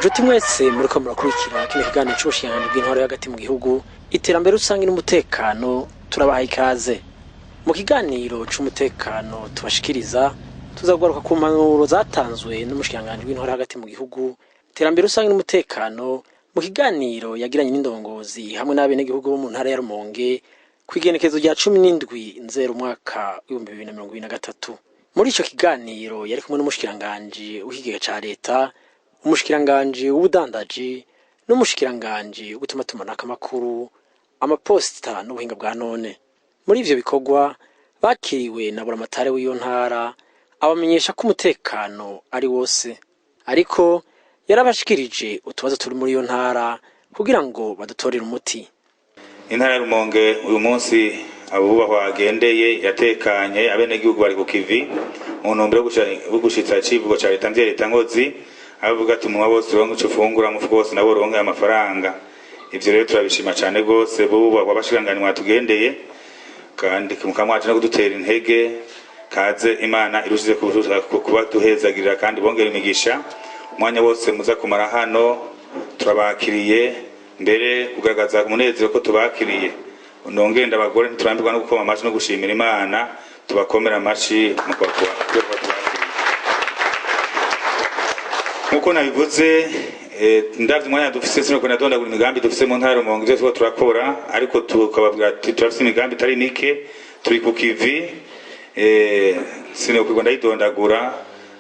Juti mwese muriko murakurikira kino kiganiro c'ubushikiranganji bw'intwaro y'agati mu gihugu iterambere rusangi n'umutekano turabaha ikaze. Mu kiganiro c'umutekano tubashikiriza tuzagaruka ku mpanuro zatanzwe n'umushikiranganji w'intwaro y'agati mu gihugu iterambere rusangi n'umutekano mu kiganiro yagiranye n'indongozi hamwe n'abenegihugu bo mu ntara ya Rumonge kw'igenekezo rya 17 Nzero umwaka wa 2023. Muri ico kiganiro yari kumwe n'umushikiranganji w'ikigega ca leta, umushikiranganji w'ubudandaji n'umushikiranganji w'ugutumatumanako amakuru, amaposita n'ubuhinga bwa none. Muri ivyo bikorwa bakiriwe na buramatari w'iyo ntara abamenyesha ko umutekano ari wose, ariko yarabashikirije utubazo turi muri iyo ntara kugira ngo badutorere umuti. Intara ya Rumonge uyu munsi abubahwa agendeye yatekanye abenegihugu bari ku kivi mu ntumbero yo gushitsa icivugo ca leta mvye leta ngozi avuga ati mu bose ronke ico fungura mu bose nabo ronke amafaranga. Ivyo rero turabishima cyane gose bubahwa abashikirangani mwatugendeye kandi mukamwaje no kudutera intege kaze Imana irushize kuba duhezagirira kandi bongera imigisha umwanya wose muza kumara hano turabakiriye mbere kugaragaza umunezero ko tubakiriye. Ndongenda abagore nturambirwa no gukoma amashi no gushimira Imana tubakomera amashi mu kwakwa nkuko nabivuze ndavye umwanya dufise sino ko nadondagura imigambi dufise mu ntara Rumonge ivyo two turakora, ariko tukababwira ati turafise imigambi itari mike turi ku kivi sino ko ndayidondagura,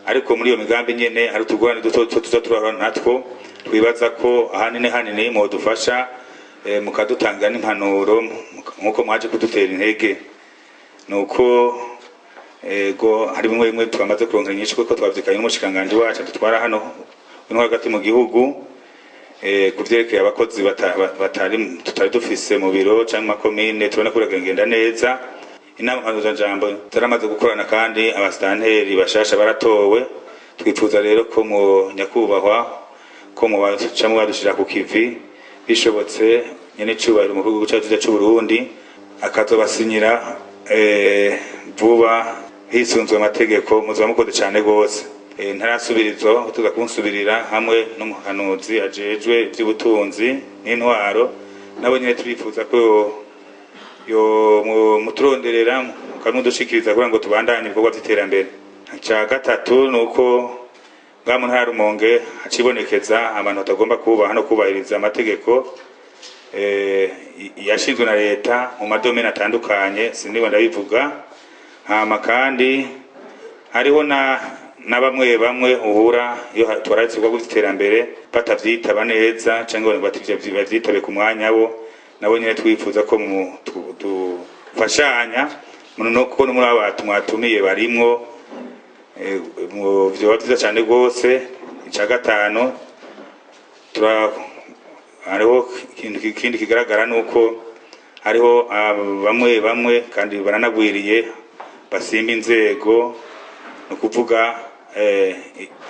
ariko muri iyo migambi nyene hari utugorane duto tuza turahura natwo twibaza ko hanini mu dufasha mukadutanga n'impanuro nkuko mwaje kudutera intege. Nuko go hari bimwe twamaze kuronka nyinshi kuko twavyikanye n'umushikanganje wacu dutwara hano no hagati mu gihugu kuvyerekeye abakozi tutari dufise mu biro cyangwa komine tubona ko uragenda neza. Inama Umushikiranganji zaramaze gukorana kandi abastanteri bashasha baratowe. Twifuza rero ko mu nyakubahwa ko mu bacamwe badushira ku kivi bishobotse nyene cyubahiro mu gihugu cyacu cy'u Burundi akazobasinyira vuba hisunzwe amategeko muzoba mukoze cyane gose. Ntarasubirizwa tuza kunsubirira hamwe n'umuhanuzi ajejwe iby'ubutunzi n'intwaro nabo nyene turifuza ko yo muturonderera kamudushikiriza kugira ngo tubandanye ibikorwa by'iterambere. Cya gatatu nuko ngamu ntara Rumonge hacibonekeza abantu batagomba kubaha no kubahiriza amategeko yashinzwe na leta mu madomene atandukanye siniba ndabivuga. Hama kandi hariho na bamwe uhura iyo twarazi ko guterambere batavyitaba neza cyangwa bavyitabe ku mwanya nabo nyine twifuza ko dufashanya no kuko no muri abantu mwatumiye barimwo mu byo byiza cyane gose. Icya gatanu hariho ikindi kigaragara nuko hariho bamwe kandi baranagwiriye basimba inzego no kuvuga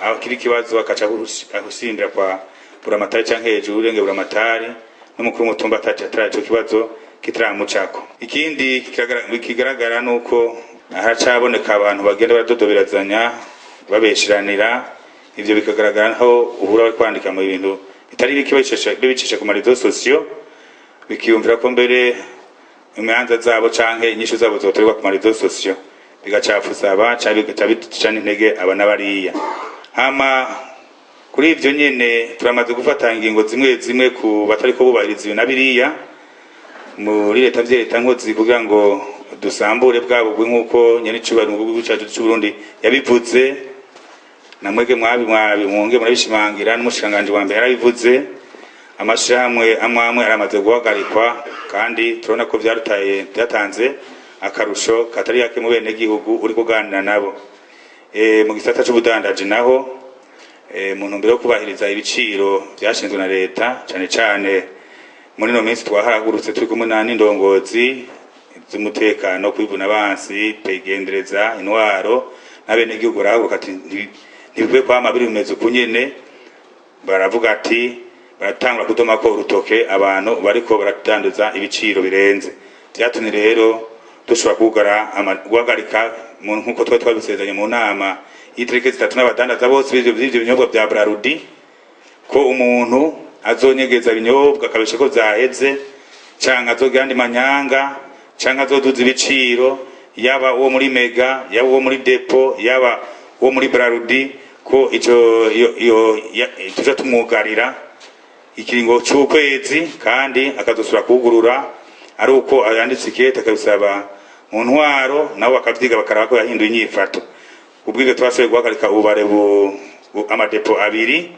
akiri kibazo bakaca gushindira kwa buramatari canke hejuru urenge buramatari n'umukuru w'umutumba ataraco kibazo kitaramucako. Ikindi kigaragara nuko haracaboneka abantu bagenda baradodoberazanya babeshiranira, ivyo bikagaragara aho uhura bari kwandika mu bintu bitari bicisha ku marizo sosiyo bikiyumvira ko mbere imanza zabo canke inyishu zabo zotorerwa ku marizo sosiyo bigacafuza bigaca intege abana bariya. Hama kuri ivyo nyene turamaze gufata ingingo zimwe ku batari ko bubahiriza ibintu biriya muri leta leta nkozi kugira ngo dusambure bwabo nkuko nyene cubari mu gihugu cyacu cy'u Burundi yabivuze. Namwege mwonge murabishimangira n'umushikanganje wa mbere yarabivuze. Amashamwe amwe aramaze guhagarikwa kandi turona ko byatanze akarusho katari yake mu bene gihugu uri kuganira nabo. Mu gisata c'ubudandaji naho mu ntumbero yo kubahiriza ibiciro byashinzwe na leta cyane muri no minsi twaharagurutse turi kumwe n'indongozi z'umutekano kwivuna abansi pegendereza intwaro n'abene gihugu rahaguruka ati ntibikwiye kwama biri bimeze kunyene. Baravuga ati baratangura kudoma ko urutoke abantu bariko baratanduza ibiciro birenze. Byatumye rero dushobora guhagarika nkuko twabisezeranye mu nama y'itariki 3 n'abadandaza bose b'ivyo binyobwa bya Brarudi ko umuntu azonyegeza ibinyobwa akabisha ko zaheze canke azogira andi manyanga canke azoduza ibiciro yaba uwo muri mega yaba uwo muri depo yaba uwo muri brarudi ko ico tuja tumwugarira ikiringo c'ukwezi kandi akazosura kugurura ari uko yanditse ikete akabisaba mu ntwaro nabo bakavyiga bakaraba ko yahinduye inyifato ubwige twashoboye guhagarika ububare amadepo abiri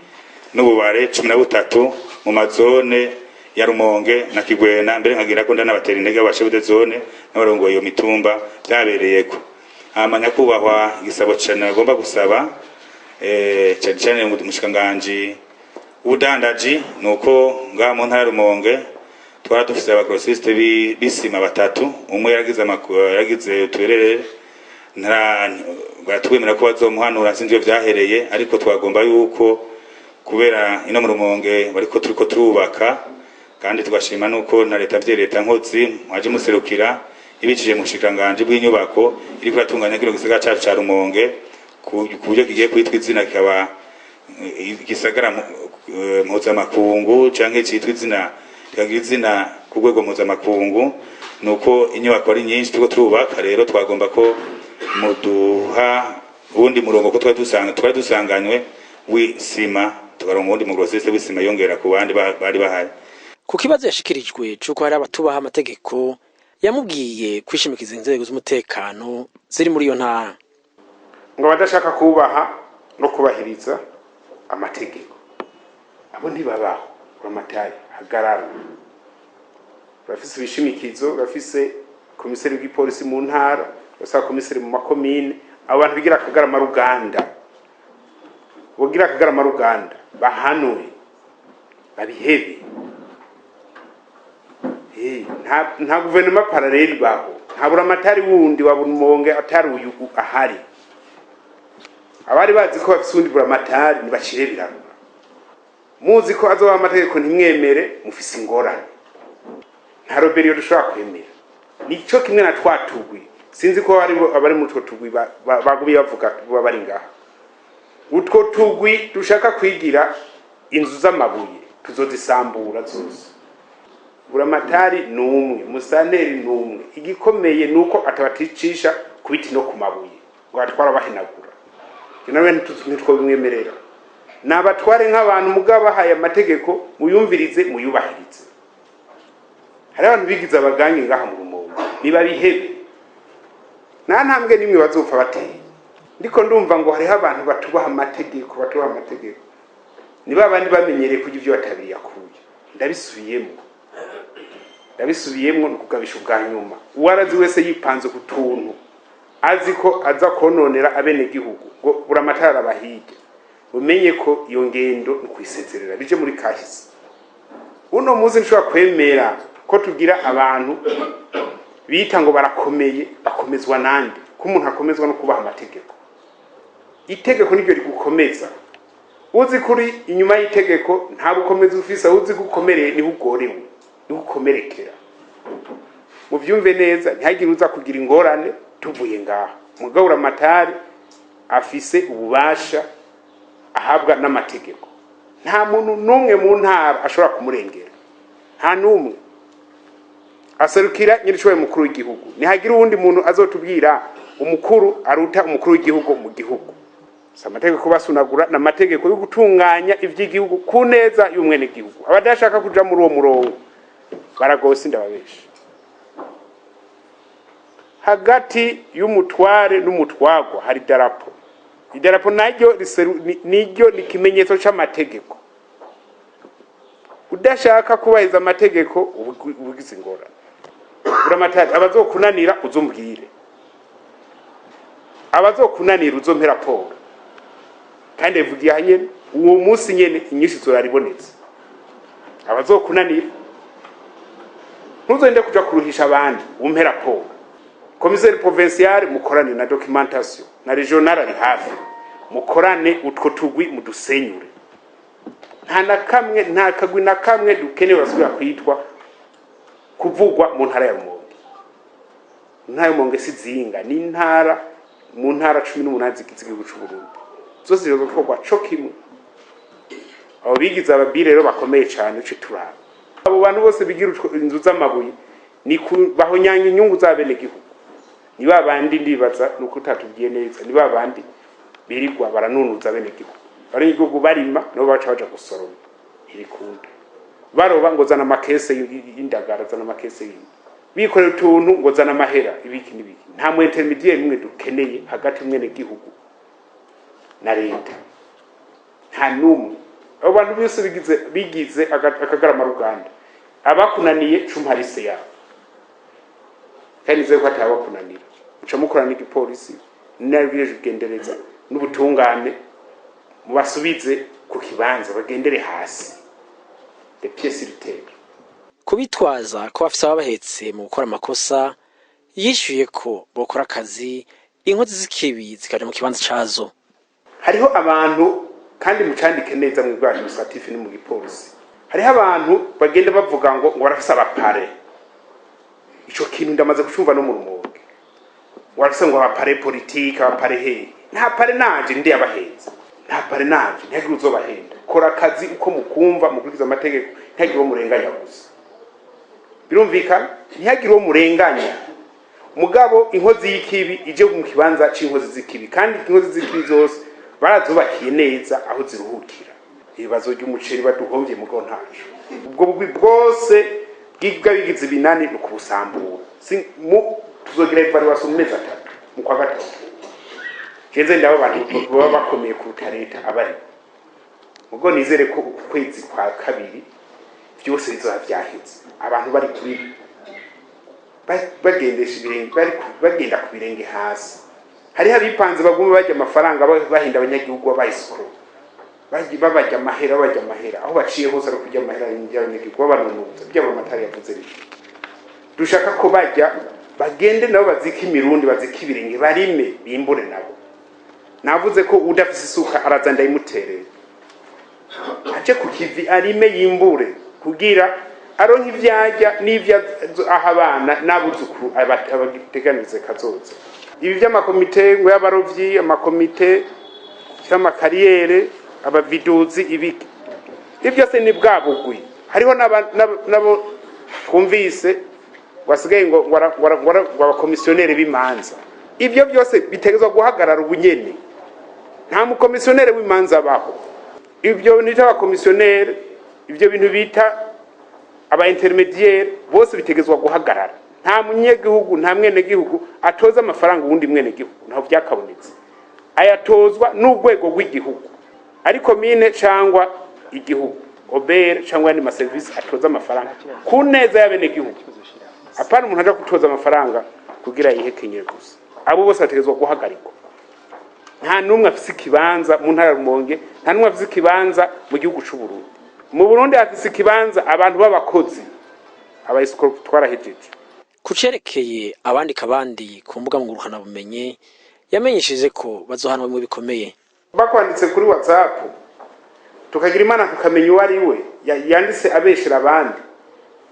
n'ububare 13 mu mazone ya Rumonge na Kigwena mbere nkagira ko ndanabatera intege abashebude zone n'abarongoye iyo mitumba byabereyeko amanya kubahwa igisabo cyane agomba gusaba cyane umushikiranganji ubudandaji nuko ngaha mu ntara Rumonge twara dufise abagrosiste bisima batatu umwe yagize uturere baratwemera ko bazomuhanura sinzi vyahereye ariko twagomba yuko kubera ino mu Rumonge bariko turiko turubaka kandi tugashima nuko na leta leta nkozi mwaje muserukira ibicije mu bushikiranganje bw'inyubako iri kuratunganya kino gisagara cyacu ca Rumonge ku buryo kigiye kwitwa izina kikaba gisagara mpuzamakungu canke citwa izina kikagira izina ku rwego mpuzamakungu nuko inyubako ari nyinshi turiko turubaka rero twagomba ko muduha ubundi murongo ko twari dusanganywe w'isima tukaronka ubundi mugrosiste w'isima yongera ku bandi bari bahari. Ku kibazo yashikirijwe cyuko hari abatubaha amategeko yamubwiye kwishimikiza inzego z'umutekano ziri muri iyo ntara ngo badashaka kubaha no kubahiriza amategeko abo ntibabaho Ramatari hagarara bafise ibishimikizo bafise komiseri w'ipolisi mu ntara basa komiseri mu makomine abantu bigira akagarama ruganda bogira akagarama ruganda bahanwe babihebe nta guverinoma paraleli baho nta Buramatari wundi wa Rumonge atari uyu ahari abari bazi ko bafise undi Buramatari nibashire birarura muzi ko azoba amategeko ntimwemere mufise ingorane nta roberiyo dushobora kwemera nico kimwe na twatugwi sinzi ko abari mu two tugwi bagubi bavuga bari ngaha utwo tugwi dushaka kwigira inzu z'amabuye tuzozisambura zose Buramatari numwe musaneri numwe igikomeye nuko atabaticisha kubiti no kumabuye ngo atwara bahenagura nawe ntitwo bimwemerera nabatware nk'abantu mugaba haya amategeko muyumvirize muyubahirize hari abantu bigize abagangi ngaha mu Rumonge niba bihebe nta ntambwe nimwe bazopfa bateye ndiko ndumva ngo hari abantu batubaha amategeko niba abandi bamenyereye kugira ibyo batabiriye akuye ndabisubiyemo nukugabisha ubwa nyuma uwarazi wese yipanze ku tuntu azi ko aza kononera abene gihugu ngo Buramatari abahige umenye ko iyo ngendo nukwisezerera bije muri kahise uno muzi nshobora kwemera ko tugira abantu bita ngo barakomeye bakomezwa nande ko umuntu akomezwa no kubaha amategeko itegeko niryo rigukomeza uzi kuri inyuma y'itegeko nta bukomeza ufise uzi gukomereye ni ugorewe ni ukomerekera mu byumve neza ntihagire uza kugira ingorane tuvuye ngaha mugabo Buramatari afise ububasha ahabwa n'amategeko nta muntu numwe mu ntara ashobora kumurengera nta numwe aserukira nyiricyo mukuru w'igihugu nihagira uwundi muntu azotubwira umukuru aruta umukuru w'igihugu mu gihugu amategeko basunagura n'amategeko yo gutunganya ivy'igihugu ku neza y'umwene gihugu abadashaka kuja muri uwo murongo baragose ndababesha hagati y'umutware n'umutwagwa hari idarapo naryo niryo nikimenyetso c'amategeko udashaka kubahiriza amategeko ubugize ingorane Buramatari abazokunanira uzombwire abazokunanira uzompera raporo kandi evugiye hanyene uwo munsi nyene inyinshi zoraribonetse abazokunanira ntuzende kuja kuruhisha abandi umpera raporo komiseri provincial mukorane na documentation na regional ari hafi mukorane utwo tugwi mudusenyure nta kagwi na kamwe dukenewe basubira kwitwa kuvugwa mu ntara ya Rumonge intara ya Rumonge sizinga ni intara mu ntara 18 zigize igihugu cy'u Burundi zose zirozokogwa co kimwe abo bigize ababire rero bakomeye cyane uce turaba abo bantu bose bigira inzu z'amabuye ni bahonyanya inyungu z'abene gihugu ni babandi ndibaza nuko utatubwiye neza ni babandi birirwa baranunuza abene gihugu bari igihugu barima no baca gusoroma irikunda baroba ngo zana makese y'indagara zana makese bikorera utuntu ngo zana amahera ibiki n'ibiki nta mu intermediaire nimwe dukeneye hagati mwene gihugu na leta nta numwe abo bantu bose bigize akagarama Ruganda abakunaniye cumparise yabo kandi zeko atabakunanira uca mukorana n'igipolisi n'abiyeje kugendereza n'ubutungane mubasubize ku kibanza bagendere hasi de pièce iruteye kubitwaza ko bafise abahetse mu gukora amakosa yishyuye ko bokora akazi inkozi z'ikibi zikaje mu kibanza cazo hariho abantu kandi mucandike neza mu bwaje administratif no mu gipolisi hariho abantu bagenda bavuga ngo barafise abapare ico kintu ndamaze kucumva no mu Rumonge warase ngo abapare politique abapare he nta pare nanje ndi abaheza nta pare nanje ntihagire uzobahenda kora akazi uko mukumva mukurikiza amategeko ntihagire uwo murenganya gusa birumvikana ntihagire uwo murenganya mugabo inkozi y'ikibi ije mu kibanza c'inkozi z'ikibi kandi inkozi z'ikibi zose barazubakiye neza aho ziruhukira ibibazo by'umuceri baduhomvye mugo ntacu ubwo bugwi bwose bwibwa bigize binani no kubusambura tuzogira evaluation mu mezi 3 mu kwa gatatu jenze ndabo bantu baba bakomeye ku leta abari ubwo nizere ko ukwezi kwa kabiri byose bizoba byaheze abantu bari kuri bagendesha ibirenge bari bagenda ku birenge hasi hari abipanze baguma bajya amafaranga bahinda abanyagihugu babayisukuru babajya amahera aho baciye hose ari kujya amahera y'abanyagihugu babanunuza byabo amatari yavuze rero dushaka ko bajya bagende nabo bazika imirundi bazika ibirenge barime bimbure nabo navuze ko udafise isuka araza ndayimuterera aje ku kivi arime yimbure kugira aronka ivyajya n'ivya ahabana nabuzukuru abateganize kazoza ibi by'amakomite ngo y'abarovyi amakomite y'amakariyere abaviduzi ibiki ibyo se ni bwabugwi hariho nabo twumvise wasigaye ngo abakomisiyoneri b'imanza ibyo byose bitegezwa guhagarara ubunyene nta mukomisiyoneri w'imanza baho ibyo nita abakomisiyoneri ibyo bintu bita aba intermediaire bose bitegezwa guhagarara nta munyegihugu nta mwene gihugu atoza amafaranga ubundi mwene gihugu ntaho byakabonetse ayatozwa n'urwego rw'igihugu ariko mine cyangwa igihugu obere cyangwa ni service atoza amafaranga ku neza y'abene gihugu apana umuntu aje kutoza amafaranga kugira yihekenye gusa abo bose bategezwa guhagarikwa nta numwe afise ikibanza mu ntara Rumonge nta numwe afise ikibanza mu gihugu c'u Burundi mu Burundi afise ikibanza abantu b'abakozi abayisukuru twarahejeje kucerekeye abandika abandi ku mbuga ngurukana bumenye yamenyesheje ko bazohanwa mu bikomeye bakwanditse kuri WhatsApp tukagira imana tukamenya uwari we yanditse abeshera abandi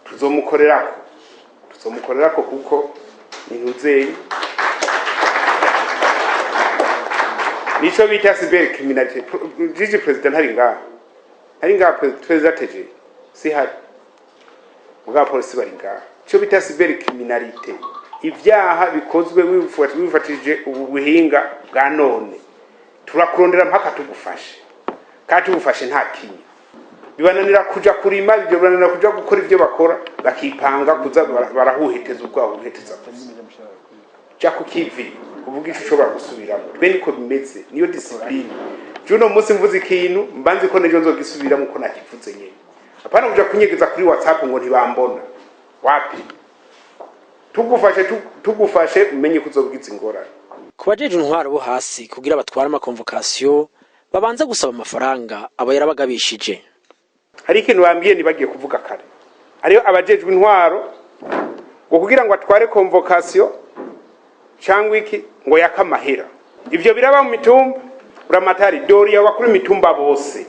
tuzomukorerako kuko nintuzeyi nico bita cyber criminality jiji president hari ngaha president teje si hari muga polisi bari ngaha cyo bita cyber criminality ivyaha bikozwe wifatije ubuhinga bwa none turakurondera mpaka tugufashe kandi tugufashe nta kinya bibananira kuja kurima ibyo bibananira kuja gukora ibyo bakora bakipanga kuza barahuheteza ubwabo buheteza ja kukivi kuvuga ico ushobora gusubiramo twe niko bimeze niyo discipline juno musi mvuze ikintu mbanze ko nejo nzogisubiramo uko nakivuze nyene apana kuja kunyegeza kuri WhatsApp ngo ntibambona wapi tugufashe umenye kuzobwiza ingorane kubajeje intwaro bo hasi kugira batwara amakonvokasiyo babanza gusaba amafaranga aba yarabagabishije hari ikintu bambwiye nibagiye kuvuga kare ariyo abajejwe intwaro ngo kugira ngo atware konvokasiyo cyangwa iki ngo yakamahera ivyo biraba mu mitumba uramatari dori y'abakuru mitumba bose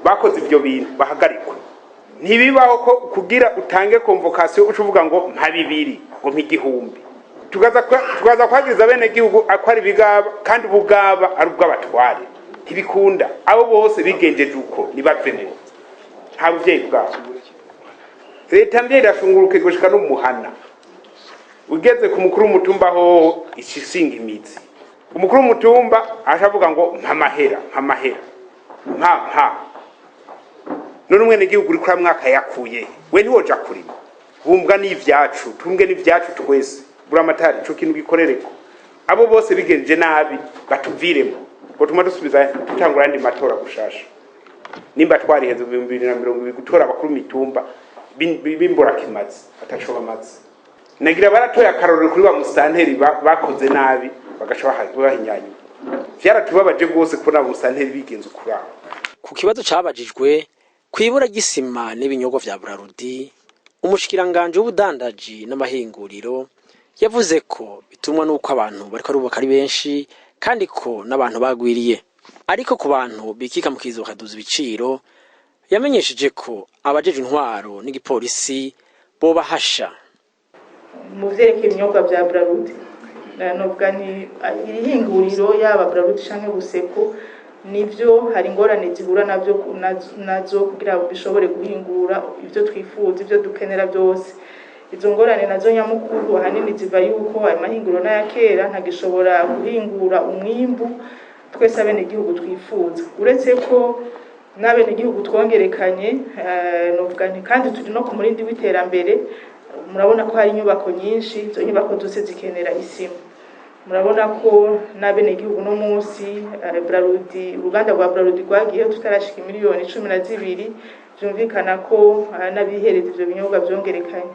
bakoze ivyo bintu bahagarikwa ntibibaho ko kugira utange konvokasiyo ucuvuga ngo mpa 2 ngo mpigihumbi tugaza kwagiriza bene gihugu akwari bigaba kandi bugaba ari ubw'abatware ntibikunda abo bose bigenjeje uko nibavemo nta buvyeyi bwabo leta mbye irashunguruke gushika no muhana ugeze ku mukuru w'umutumba ho ishisinga imizi umukuru w'umutumba ashavuga ngo mpamahera none umwene gihugu uri kuri mwaka yakuye we ntiwoja kurima bumbwa n'ivyacu tumbwe n'ivyacu twese buramatari ico kintu gikorereko abo bose bigenje nabi batuviremo ngo tuma dusubiza tutangura andi matora gushasha nimba twariheze 2020 gutora abakuru mitumba bimbora kimazi atacoba amazi nagira baratoya akarorero kuri wa musanteri bakoze nabi bagasha bahinyanya vyaratubabaje gose kubona musanteri bigenze kurabo ku kibazo cabajijwe kwibura gisima n'ibinyobwa vya Burarudi umushikiranganji w'ubudandaji n'amahinguriro yavuze ko bitumwa nuko abantu bariko arubaka ari benshi kandi ko n'abantu bagwiriye ariko ku bantu bikika mu kizo bakaduza ibiciro yamenyesheje ko abajeje intwaro n'igipolisi bo bahasha mu vyerekeye ibinyobwa vya Burarudi novuga ni irihinguriro yaba Burarudi canke Buseko nivyo hari ingorane zihura nazo kugira bishobore guhingura ivyo twifuza ivyo dukenera byose izo ngorane nazo nyamukuru ahanini ziva yuko ayo mahinguriro n'ayakera ntagishobora guhingura umwimbu twese abene gihugu twifuza uretse ko n'abene gihugu twongerekanye novuga ni kandi turi no ku murindi w'iterambere murabona ko hari inyubako nyinshi izo nyubako zose zikenera isima murabona ko n'abene gihugu no munsi Burarudi uruganda rwa Burarudi rwagiye tutarashika miliyoni 12 byumvikana ko n'abihereza ivyo binyobwa byongerekanye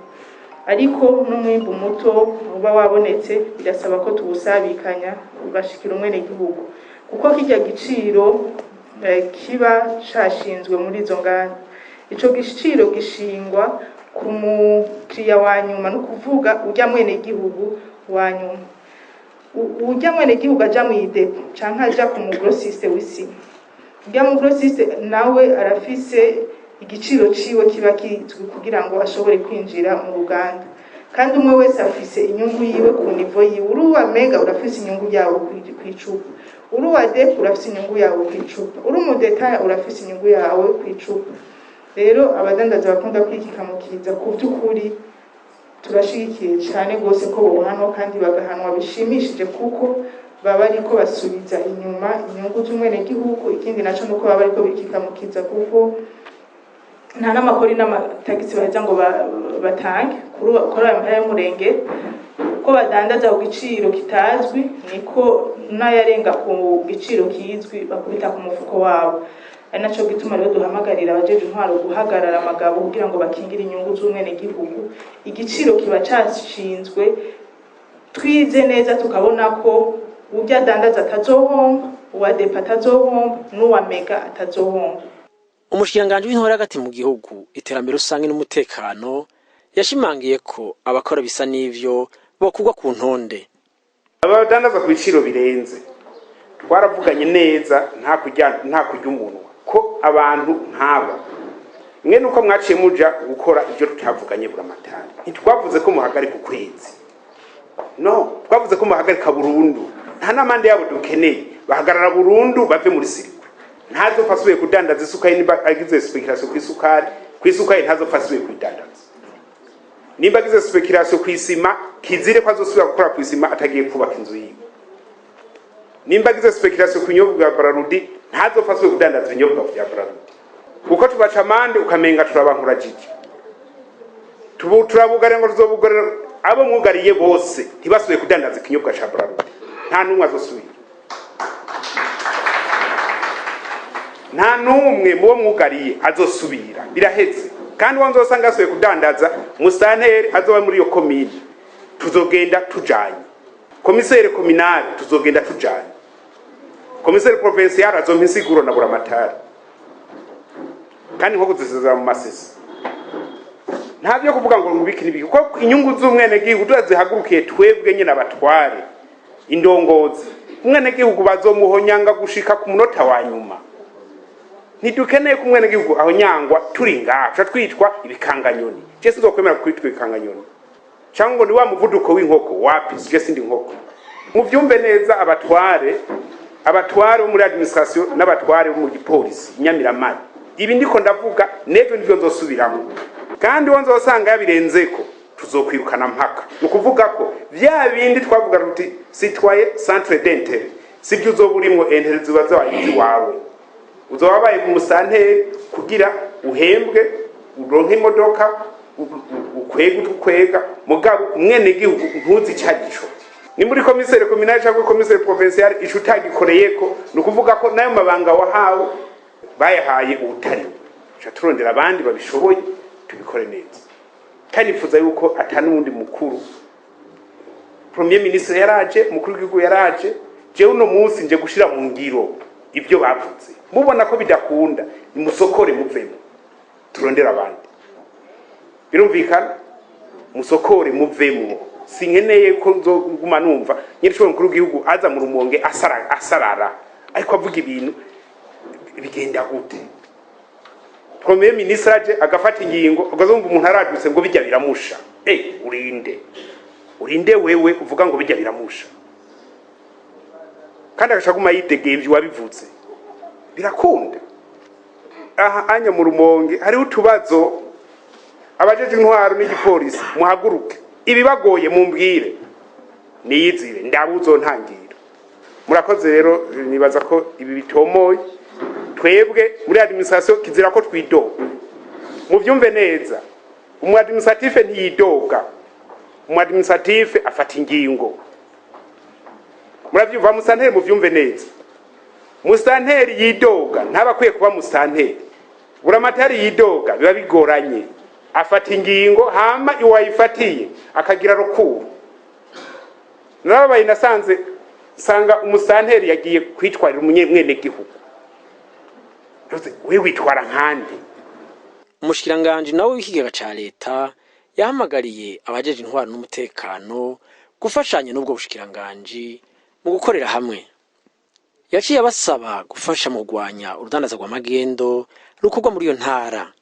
ariko n'umwimbu muto uba wabonetse birasaba ko tuwusabikanya ugashikira umwene gihugu kuko kijya giciro kiba cashinzwe muri izo nganda ico giciro gishingwa ku mukiriya wa nyuma no kuvuga ujya mwene gihugu wa nyuma ujya mwene gihugu aja mwidepo canke aja ku mugrosiste w'isima ujya mugrosiste nawe arafise igiciro ciwe kiba kizwi kugira ngo ashobore kwinjira mu ruganda kandi umwe wese afise inyungu yiwe ku nivo yiwe uruwa mega urafise inyungu yawe kwicupa uruwa depo urafise inyungu yawe kwicupa uri mu detail urafise inyungu yawe kwicupa rero abadandaza bakunda kwikikamukiza ku by'ukuri turashigikiye cyane gose ko bohanwa kandi bagahanwa bishimishije kuko baba ariko basubiza inyuma inyungu z'umwene gihugu ikindi naco nuko baba ariko bikikamukiza kuko nta n'amakori n'amatagisi baheza ngo batange kuri ayo mahera y'umurenge ko badandaza ku giciro kitazwi niko n'ayarenga ku giciro kizwi bakubita ku mufuko wabo ari naco gituma rero duhamagarira abajeje intwaro guhagarara amagabo kugira ngo bakingire inyungu z'umwene gihugu igiciro kiba cashinzwe twize neza tukabona ko ujya dandaza atazohomba uwa depa atazohomba n'uwa mega atazohomba umushikiranganji w'intwaro hagati mu gihugu iterambere rusange n'umutekano yashimangiye ko abakora bisa n'ivyo bokugwa ku ntonde abadandaza ku biciro birenze twaravuganye neza nta kujya umuntu ko abantu nk'aba mwe nuko mwaciye muja gukora ibyo tutavuganye buramatari ntitwavuze ko muhagarika ukwezi no twavuze ko muhagarika burundu nta n'amande yabo dukeneye bahagarara burundu bave muri sirikwe ntazofasubiye kudandaza isukari nimba agize speculation ku isukari ntazofasubiye kudandaza nimba agize speculation ku isima kizire ko azosubira gukora ku isima atagiye kubaka inzu yiwe nimba agize speculation ku binyobwa bya Burarudi ntazofasubiye kudandaza ibinyobwa bya Burarudi kuko tubaca amande ukamenga turabankura jiji turabugare ngo tuzobugare abo mwugariye bose ntibasubiye kudandaza ikinyobwa cya Burarudi nta numwe azosubira nta numwe muwo mwugariye azosubira biraheze kandi wanzosanga asubiye kudandaza musanteri azoba muri yo komine tuzogenda tujanye komisere kominale tuzogenda tujanye komisere provincial azompa insiguro na buramatari kandi nko kuzisezera mu masesi ntabyo kuvuga ngo ngubiki nibiki kuko inyungu z'umwene gihugu turazihagurukiye twebwe nyine abatware indongozi umwene gihugu bazomuhonyanga gushika ku munota wa nyuma ntidukeneye ku mwene gihugu aho nyangwa turi ngaha twitwa ibikanganyoni je sinzokwemera kwitwa ibikanganyoni cyangwa ni wa muvuduko w'inkoko wapi je sindi nkoko muvyumve neza abatware abatware bo muri administration n'abatware bo mu gipolisi Nyamiramari. Ibi ndiko ndavuga nejo nivyo nzosubiramo, kandi wonzo osanga yabirenzeko tuzokwirukana mpaka. Nukuvuga ko vya bindi twavuga ruti citoyen centre d'intérêt sibyo uzoburimwo entere zibaza wayizi wawe, uzobabaye ku musanteri kugira uhembwe uronke imodoka ukwega mugabo mwene gihugu ntuzi cyagisho. Ni muri komisere communale cyangwa komisere provinciale ico utagikoreyeko, nukuvuga ko nayo mabanga wahawe bayahaye ubutari. Cha turondera abandi babishoboye tubikore neza. Kandi nifuza yuko atanundi mukuru Premier Ministre yaraje, mukuru w'igihugu yaraje, je uno munsi nje gushira mu ngiro ibyo bavuze. Mubona ko bidakunda ni musokore muvemo turondera abandi. Birumvikana musokore muvemo, sinkeneye ko nzoguma numva nyirishwe mukuru w'igihugu aza mu Rumonge asarara ariko avuga ibintu bigenda gute. Premier Ministre aje agafata ingingo ugazumva umuntu aradutse ngo bijya biramusha. Urinde wewe uvuga ngo bijya biramusha, kandi agashaguma yitegeye ibyo wabivuze birakunda. Aha anya mu Rumonge hari utubazo, abajeje intwaro n'igipolisi muhaguruke, ibibagoye mumbwire niyizire ndabuzo ntangira. Murakoze rero, nibaza ko ibi bitomoye twebwe muri administration kizira ko twidoga. Muvyumve neza, umu administratif ntiyidoga, umu administratif afata ingingo. Muravyumva musanteri, muvyumve neza, musanteri yidoga ntabakwiye kuba musanteri. Buramatari yidoga biba bigoranye, afata ingingo hama iwayifatiye akagira rukuru. Narabaye nasanze sanga umusanteri yagiye kwitwarira mwene gihugu, we witwara nkandi. Umushikiranganji nawe w'ikigega ca leta yahamagariye abajeje intwaro n'umutekano gufashanya n'ubwo bushikiranganji mu gukorera hamwe. Yaciye abasaba gufasha mu gwanya urudandaza rwa magendo rukorwa muri iyo ntara.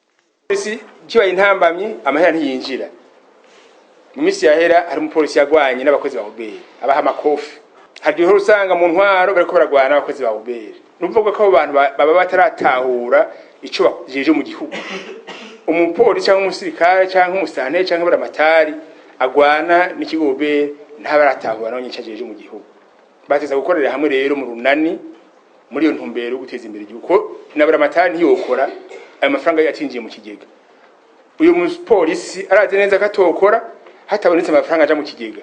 Polisi kibaye intambamye amahera ntiyinjira. Mu minsi yahera hari umupolisi yagwanye n'abakozi ba ubere abaha amakofi. Hari igihe usanga mu ntwaro bariko baragwana n'abakozi ba ubere. Nuvuga ko abo bantu baba bataratahura ico bajeje mu gihugu. Umupolisi cyangwa umusirikare cyangwa umusanteri cyangwa baramatari agwana n'ikigo ubere ntabaratahura no nyicajeje mu gihugu. Bateza gukorera hamwe rero mu runani muri iyo ntumbero guteza imbere igihugu. Nabaramatari ntiyokora ayo mafaranga yatinjiye mu kigega. Uyu mupolisi araze neza katokora hatabonetse amafaranga aja mu kigega.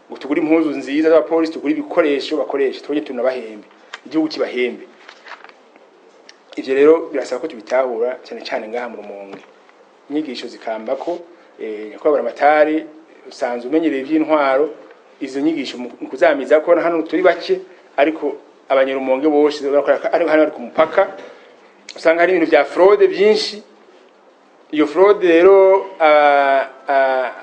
Utugura impuzu nziza z'abapolisi, tugura ibikoresho bakoresha, twoje tunabahembe, igihugu kibahembe. Ivyo rero birasaba ko tubitahura cyane cyane ngaha mu Rumonge. Inyigisho zikamba ko nyakwa baramatari usanzwe umenyereye ivy'intwaro, izo nyigisho kuzamiza ko hano turi bake, ariko abanyerumonge bose barakora ari ku mupaka usanga hari ibintu vya fraude byinshi. Iyo fraude rero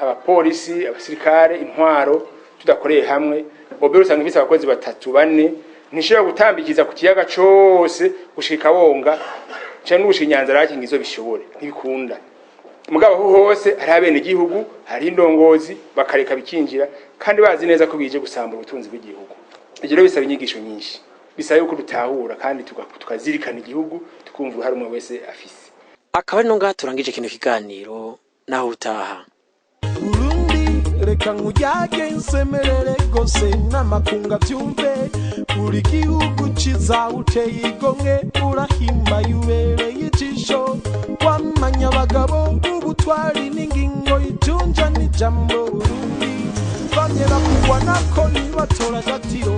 abapolisi, abasirikare, intwaro tudakoreye hamwe, obero usanga bise abakozi batatu bane ntishobora gutambikiza ku kiyaga cyose gushika bonga cyane n'ubushinyanza rakinga izo bishobore ntibikunda. Mugabo hose hari abene gihugu, hari indongozi bakareka bikinjira kandi bazi neza ko bije gusambura ubutunzi bw'igihugu. Ivyo rero bisaba inyigisho nyinshi, bisaba yuko dutahura kandi tukazirikana igihugu tukumva hari umwe wese afise. Akaba no ngaha turangije kino kiganiro naho utaha. Reka nkujyage nsemerere gose n'amakunga byumve, uri gihugu ciza uteye igomwe, urahimba yubereye ijisho, wamanya abagabo ubutwari n'ingingo itunja n'ijambo Burundi, banyera kugwa nako nibatora gatiro